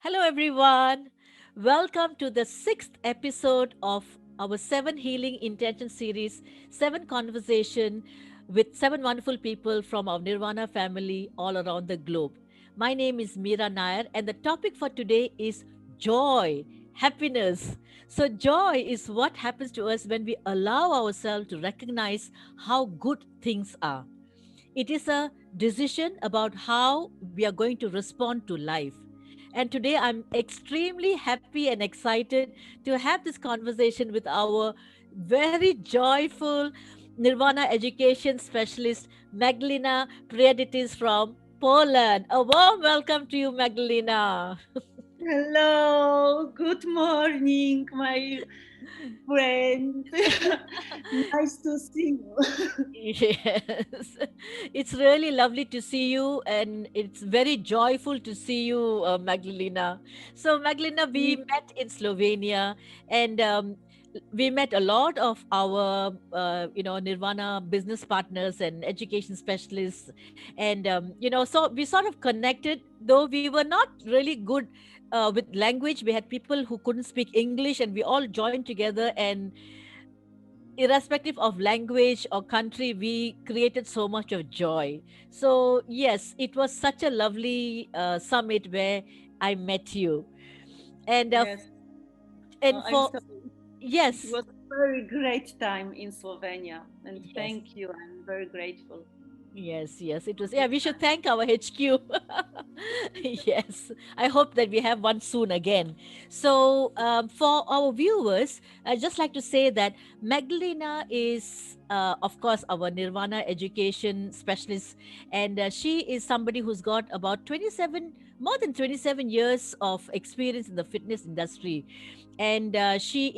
Hello, everyone. Welcome to the sixth episode of our Seven Healing Intention series, Seven Conversation with seven wonderful people from our Nirvana family all around the globe. My name is Meera Nair, and the topic for today is joy, happiness. So, joy is what happens to us when we allow ourselves to recognize how good things are. It is a decision about how we are going to respond to life. And today I'm extremely happy and excited to have this conversation with our very joyful Nirvana education specialist, Magdalena Priaditis from Poland. A warm welcome to you, Magdalena. Hello, good morning, my friend. Nice to see you. Yes, it's really lovely to see you, and it's very joyful to see you, Magdalena. So, Magdalena, we met in Slovenia, and we met a lot of our, Nirvana business partners and education specialists, and so we sort of connected. Though we were not really good with language, we had people who couldn't speak English, and we all joined together and irrespective of language or country, we created so much of joy. So, yes, it was such a lovely summit where I met you. And, Yes, and I'm for, sorry. It yes, was a very great time in Slovenia, and yes. thank you. I'm very grateful Yes, yes, it for was. Yeah, this we should time. thank our HQ. Yes, I hope that we have one soon again. So, for our viewers, I'd just like to say that Magdalena is, of course, our Nirvana education specialist, and she is somebody who's got about 27, more than 27 years of experience in the fitness industry. And she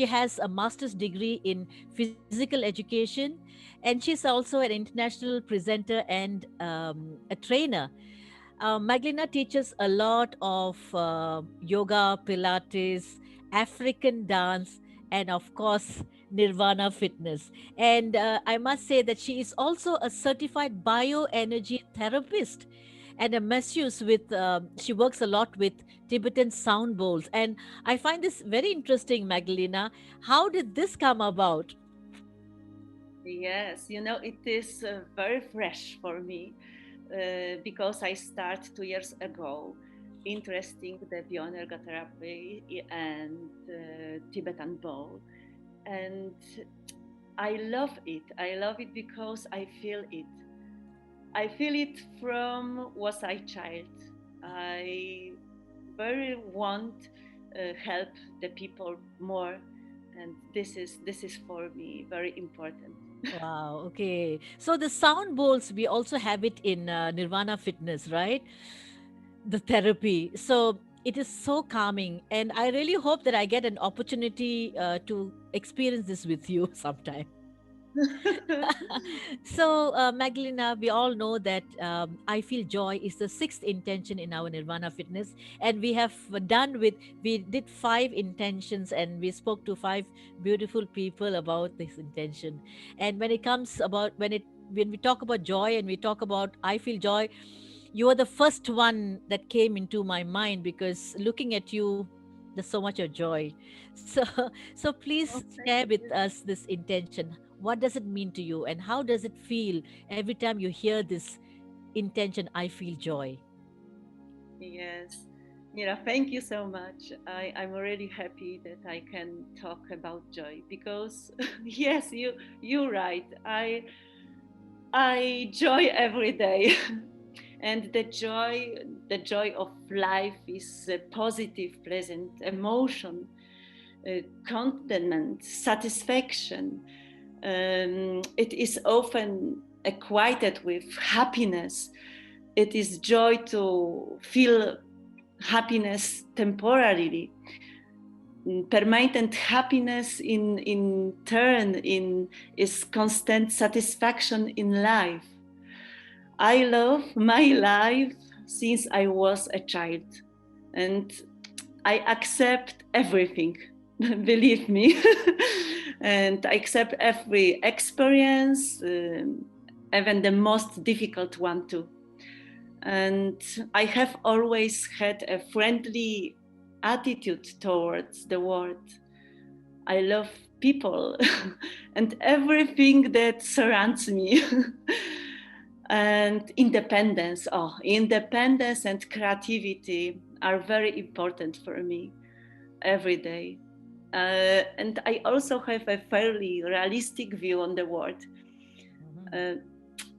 has a master's degree in physical education, and she's also an international presenter and a trainer. Magdalena teaches a lot of yoga, Pilates, African dance, and of course, Nirvana fitness. And I must say that she is also a certified bioenergy therapist and a masseuse with, she works a lot with Tibetan sound bowls. And I find this very interesting, Magdalena. How did this come about? Yes, it is very fresh for me because I started 2 years ago interesting the bioenergotherapy and Tibetan bowl, and I love it. I love it because I feel it. I feel it from was I child. I very want help the people more, and this is for me very important. Wow. Okay. So the sound bowls, we also have it in Nirvana Fitness, right? The therapy. So it is so calming. And I really hope that I get an opportunity to experience this with you sometime. So, Magdalena, we all know that I feel joy is the sixth intention in our Nirvana Fitness, and we did five intentions, and we spoke to five beautiful people about this intention. And when it comes about when we talk about joy and we talk about I feel joy, you are the first one that came into my mind because looking at you, there's so much of joy. So, so please Oh, thank share with you. us this intention. What does it mean to you, and how does it feel every time you hear this intention? I feel joy. Yes. Thank you so much. I'm really happy that I can talk about joy because yes, you're right. I joy every day. And the joy of life is a positive, pleasant emotion, contentment, satisfaction. It is often equated with happiness. It is joy to feel happiness temporarily. Permanent happiness in turn in is constant satisfaction in life. I love my life since I was a child, and I accept everything, believe me, and I accept every experience, even the most difficult one too. And I have always had a friendly attitude towards the world. I love people and everything that surrounds me. And independence, independence and creativity are very important for me every day. And I also have a fairly realistic view on the world. Mhm.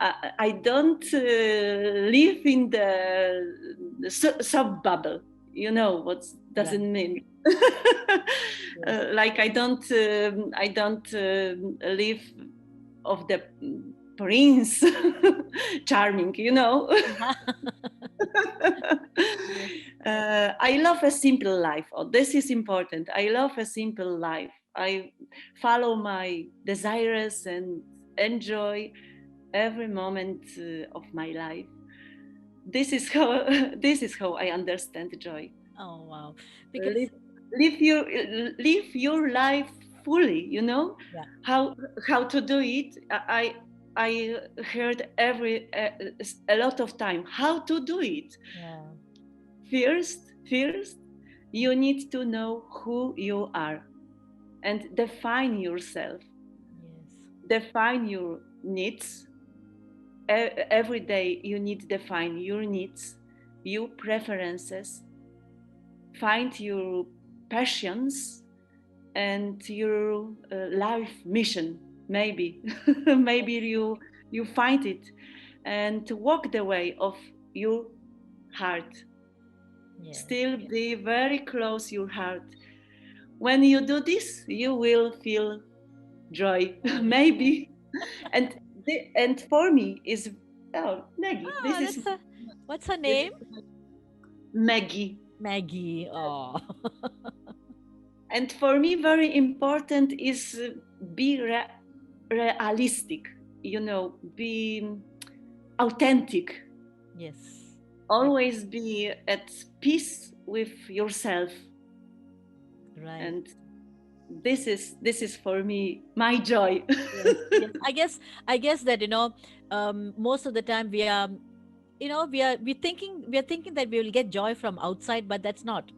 Uh, I don't live in the sub bubble. You know what Right. doesn't mean. Yes. Like I don't live of the prince charming. You know. Yes. I love a simple life. Oh, this is important. I love a simple life. I follow my desires and enjoy every moment of my life. This is how this is how I understand joy. Oh, wow. Because, Live, live your live your life fully. You know yeah, how how to do it. I heard a lot of time how to do it. yeah. First, you need to know who you are and define yourself. Yes. Define your needs. Every day you need to define your needs, your preferences, find your passions and your life mission. Maybe, maybe Yes. you find it, and walk the way of your heart. Yes. Still be very close your heart. When you do this, you will feel joy, Right. maybe. And and for me is Maggie. Ah, what's her This name? is Maggie. Maggie. Oh. And for me, very important is be realistic. You know, be authentic. Yes. Yes. Always be at peace with yourself. Right. And this is for me my joy. Yes. Yes. I guess that, most of the time we are, we are thinking that we will get joy from outside, but that's not,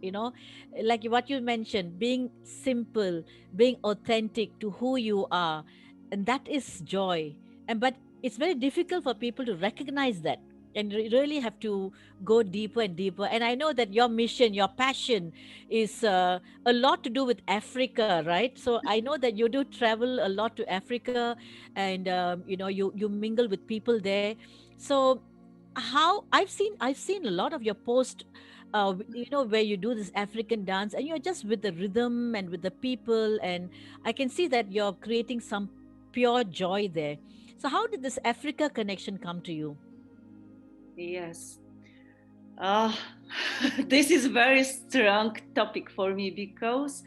like what you mentioned, being simple, being authentic to who you are, and that is joy. And but it's very difficult for people to recognize that, and really have to go deeper and deeper. And I know that your mission, your passion is a lot to do with Africa, right? So I know that you do travel a lot to Africa, and you mingle with people there. So how I've seen a lot of your post, where you do this African dance, and you're just with the rhythm and with the people, and I can see that you're creating some pure joy there. So how did this Africa connection come to you? Yes. Ah, this is very strong topic for me because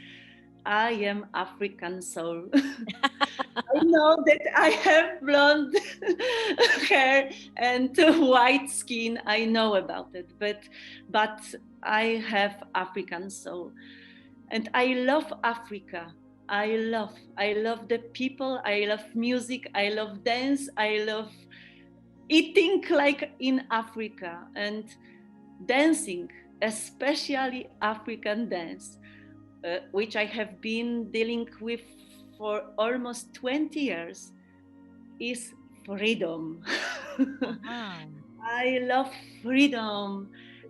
I am African soul. I know that I have blonde hair and white skin. I know about it, but I have African soul, and I love Africa. I love the people. I love music. I love dance. I love eating like in Africa and dancing, especially African dance, which I have been dealing with for almost 20 years, is freedom. Aha. I love freedom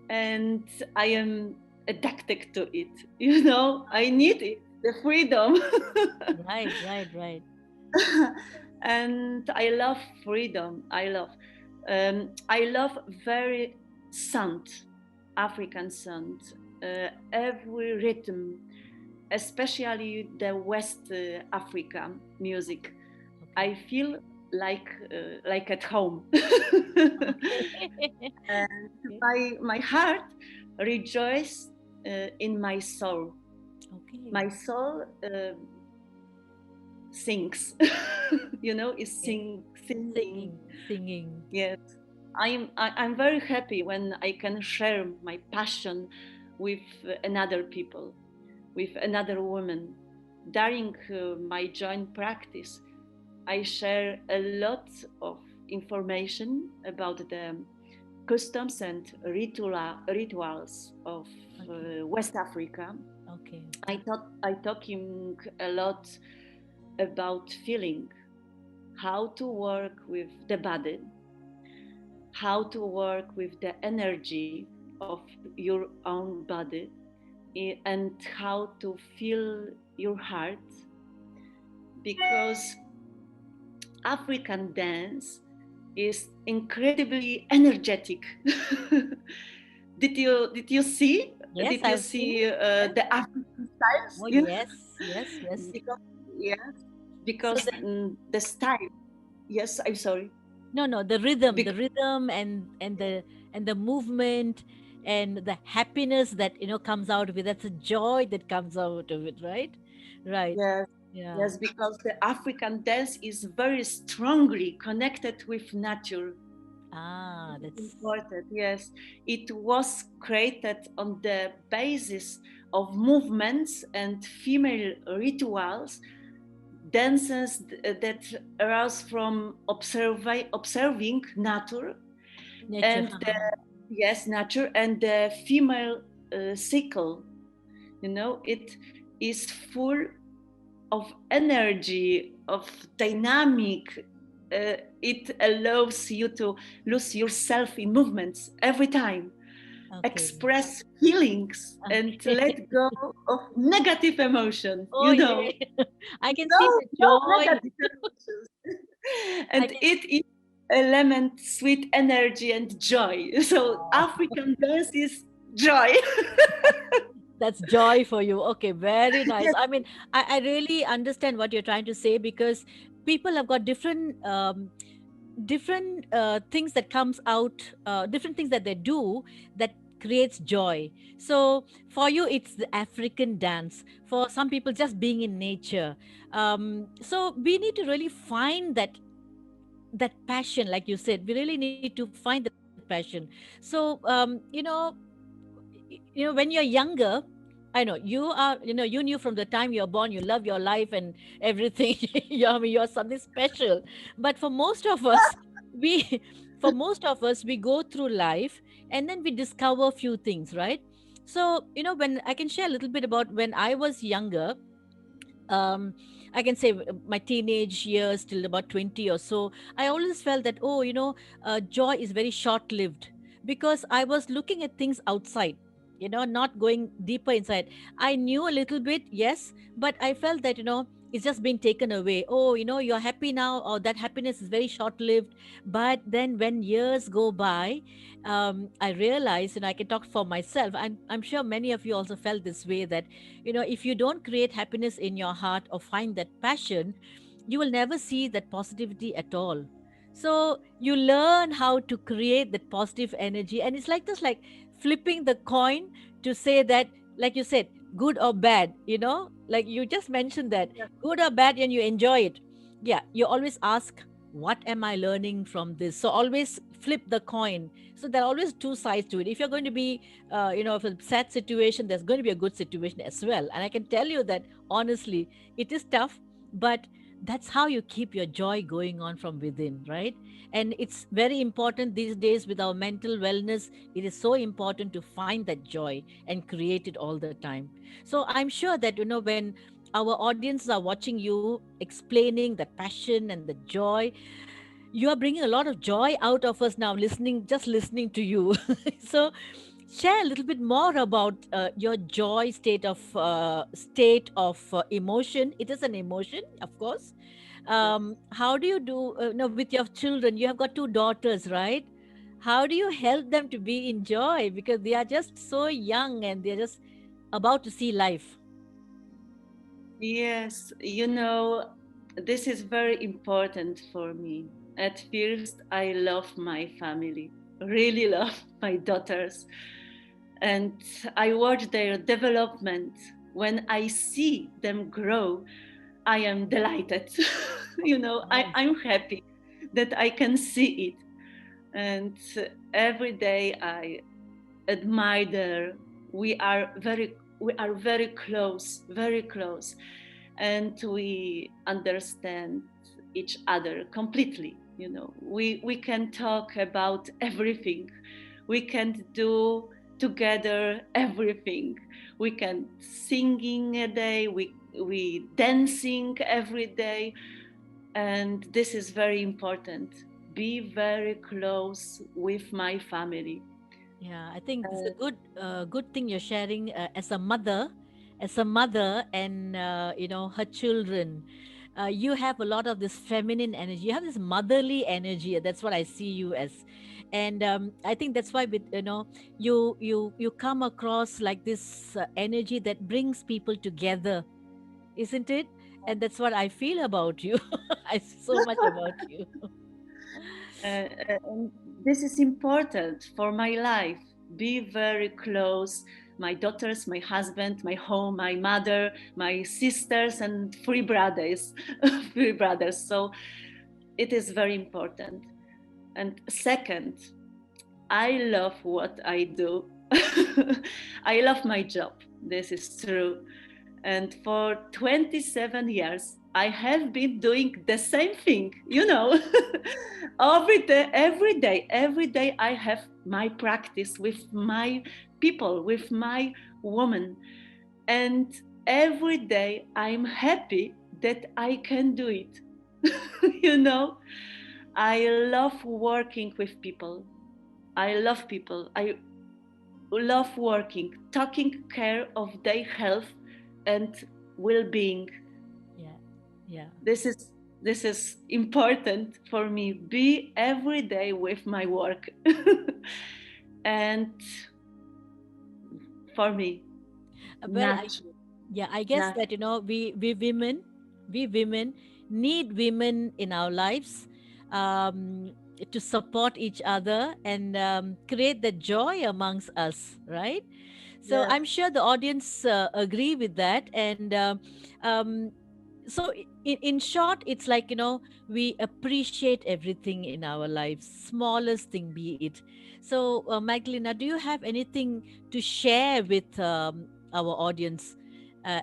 and I am addicted to it. You know, I need it, the freedom. Right, right, right. And I love freedom. I love very sound, African sound, every rhythm, especially the West Africa music. Okay. I feel like at home. Okay. And Okay. my heart rejoices in my soul. Okay. My soul sings. You know, is Okay. singing. Singing. Yes, I'm very happy when I can share my passion with another people, with another woman. During my joint practice, I share a lot of information about the customs and rituals of Okay. West Africa. Okay. I talking a lot about feeling, how to work with the body, how to work with the energy of your own body, and how to feel your heart, because African dance is incredibly energetic. Did you see Yes, did you I've seen see it. Yes. the African styles? Oh, Yeah, yes, yes, yes. because yes, So because the the style. Yes, I'm sorry. no, no, the Bec- rhythm and the movement and the happiness that comes out of it. That's a joy that comes out of it, right? Right. yes, Yeah. yes, because the African dance is very strongly connected with nature. Ah, This is that's important. Yes, it was created on the basis of movements and female rituals, dances that arise from observing nature nature. and the Haha. yes nature and the female cycle. It is full of energy, of dynamic. It allows you to lose yourself in movements every time, Okay. express feelings, and Okay. let go of negative emotions. Oh, yeah. I can see No, the no joy. negative emotions. I And can. it is element sweet energy and joy. So Oh, African dance is joy. that's joy for you. Okay, very nice. Yes, I mean, I really understand what you're trying to say because people have got different things that comes out, different things that they do that creates joy. So for you it's the African dance, for some people just being in nature. So we need to really find that passion, like you said, we really need to find that passion. So when you're younger, I know you knew from the time you're born you love your life and everything. I mean, you're something special. But for most of us, we for most of us, we go through life and then we discover a few things, right? So when I can share a little bit about when I was younger, um I can say my teenage years till about 20 or so, I always felt that, oh, joy is very short lived, because I was looking at things outside, not going deeper inside. I knew a little bit, yes, but I felt that, it's just being taken away. Oh, you're happy now, or that happiness is very short lived. But then when years go by, I realized, and I can talk for myself, I'm sure many of you also felt this way, that if you don't create happiness in your heart or find that passion, you will never see that positivity at all. So you learn how to create that positive energy, and it's like this, like flipping the coin, to say that, like you said, good or bad, like you just mentioned, that yes, good or bad, and you enjoy it. Yeah, you always ask, what am I learning from this? So always flip the coin. So there are always two sides to it. If you're going to be if a sad situation, there's going to be a good situation as well. And I can tell you that honestly, it is tough, but that's how you keep your joy going on from within, right? And it's very important these days with our mental wellness. It is so important to find that joy and create it all the time. So I'm sure that, when our audiences are watching you explaining the passion and the joy, you are bringing a lot of joy out of us now, just listening to you. So share a little bit more about your joy state of emotion. It is an emotion, of course. yes. How do you do, no, with your children? You have got two daughters, right? How do you help them to be in joy, because they are just so young and they're just about to see life? Yes, this is very important for me. At first, I love my family, really love my daughters, and I watch their development. When I see them grow, I am delighted. Nice. I'm happy that I can see it. And every day I admire their, we are very close, very close, and we understand each other completely. We can talk about everything. We can do together everything. We can singing a day, we dancing every day, and this is very important. Be very close with my family. Yeah, I think it's a uh, good thing you're sharing as a mother, and her children. You have a lot of this feminine energy. You have this motherly energy. That's what I see you as, and I think that's why you come across like this energy that brings people together, isn't it? And that's what I feel about you. I see so much about you. and this is important for my life. Be very close. My daughters, my husband, my home, my mother, my sisters, and three brothers. Three brothers. So it is very important. And second, I love what I do. I love my job. This is true. And for 27 years, I have been doing the same thing, every day I have my practice with my people, with my woman. And every day I'm happy that I can do it. you know, I love working with people. I love people. I love working, taking care of their health and well-being. Yeah, yeah. This is important for me. Be every day with my work, and for me, Well, natural, yeah, I guess nat- that we women need women in our lives, to support each other and create the joy amongst us, right? So yes, I'm sure the audience agree with that. And um, so in short, it's like, we appreciate everything in our lives, smallest thing be it. So Magdalena, do you have anything to share with our audience,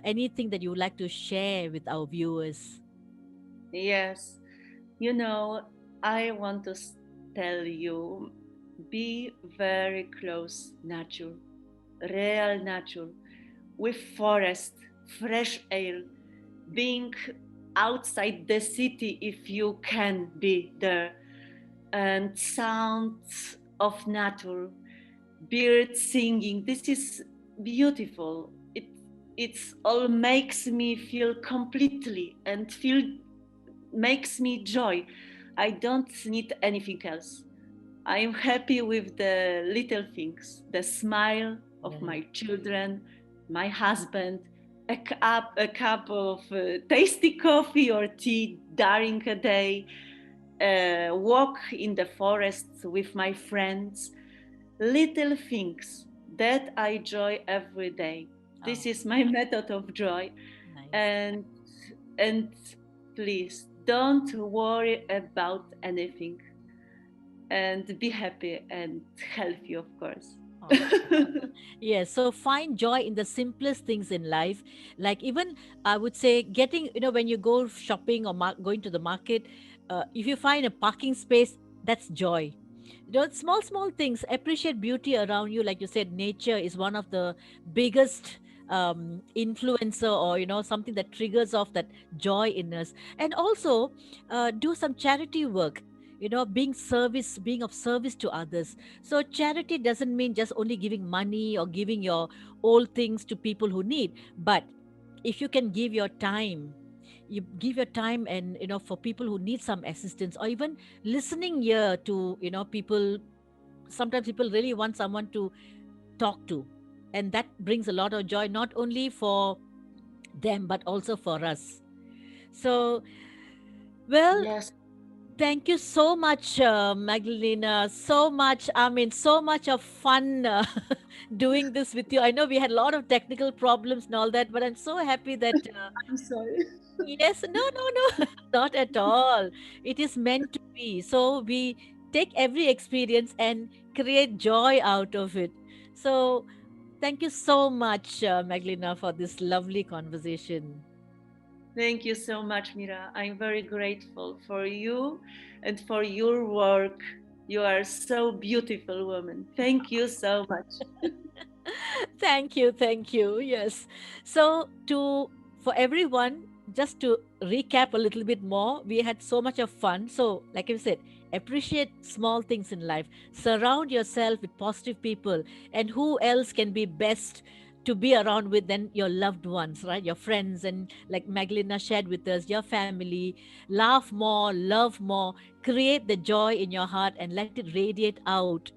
anything that you would like to share with our viewers? yes. You know, I want to tell you, be very close nature, real nature, with forest, fresh air, being outside the city if you can be there, and sounds of nature, birds singing. This is beautiful. It's all makes me feel completely and feel makes me joy. I don't need anything else. I am happy with the little things, the smile of Right. my children, my husband, a cup of tasty coffee or tea during a day, walk in the forests with my friends, little things that I joy every day. This Oh, is my method of joy. nice. And and please don't worry about anything, and be happy and healthy, of course. Oh. Yes, so find joy in the simplest things in life. Like, even I would say, getting, when you go shopping or going to the market, if you find a parking space, that's joy. Small, small things. Appreciate beauty around you. Like you said, nature is one of the biggest influencer, or, something that triggers off that joy in us. And also, do some charity work. Being of service to others. So charity doesn't mean just only giving money or giving your old things to people who need, but if you can give your time, you give your time, and for people who need some assistance, or even listening ear to people. Sometimes people really want someone to talk to, and that brings a lot of joy, not only for them but also for us. So, well, Yes, thank you so much, Magdalena. So much, I mean, so much of fun doing this with you. I know we had a lot of technical problems and all that, but I'm so happy that, I'm sorry. yes, no, no, no, not at all. It is meant to be. So we take every experience and create joy out of it. So thank you so much, Magdalena, for this lovely conversation. Thank you so much, Mira. I'm very grateful for you and for your work. You are so beautiful woman. Thank you so much. Thank you, thank you. Yes. So to for everyone, just to recap a little bit more, we had so much of fun. So, like I said, appreciate small things in life. Surround yourself with positive people, and who else can be best to be around with than your loved ones, right? Your friends, and like Magdalena shared with us, your family. Laugh more, love more, create the joy in your heart, and let it radiate out.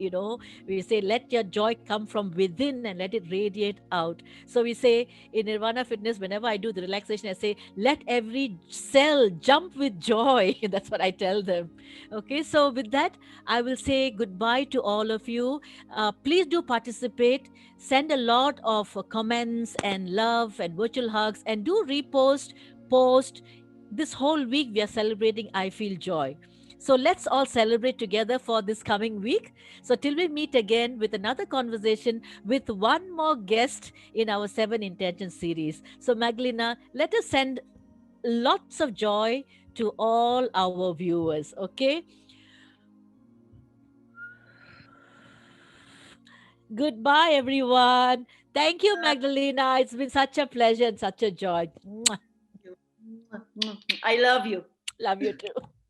We say, let your joy come from within and let it radiate out. So we say in Nirvana Fitness, whenever I do the relaxation, I say, let every cell jump with joy. That's what I tell them. Okay, so with that, I will say goodbye to all of you. Please do participate, send a lot of comments and love and virtual hugs, and do repost, post. This whole week, we are celebrating I Feel Joy. So let's all celebrate together for this coming week. So, till we meet again with another conversation with one more guest in our Seven Intentions series. So, Magdalena, let us send lots of joy to all our viewers. Okay. Goodbye, everyone. Thank you, Magdalena. It's been such a pleasure and such a joy. Mwah. I love you. Love you too.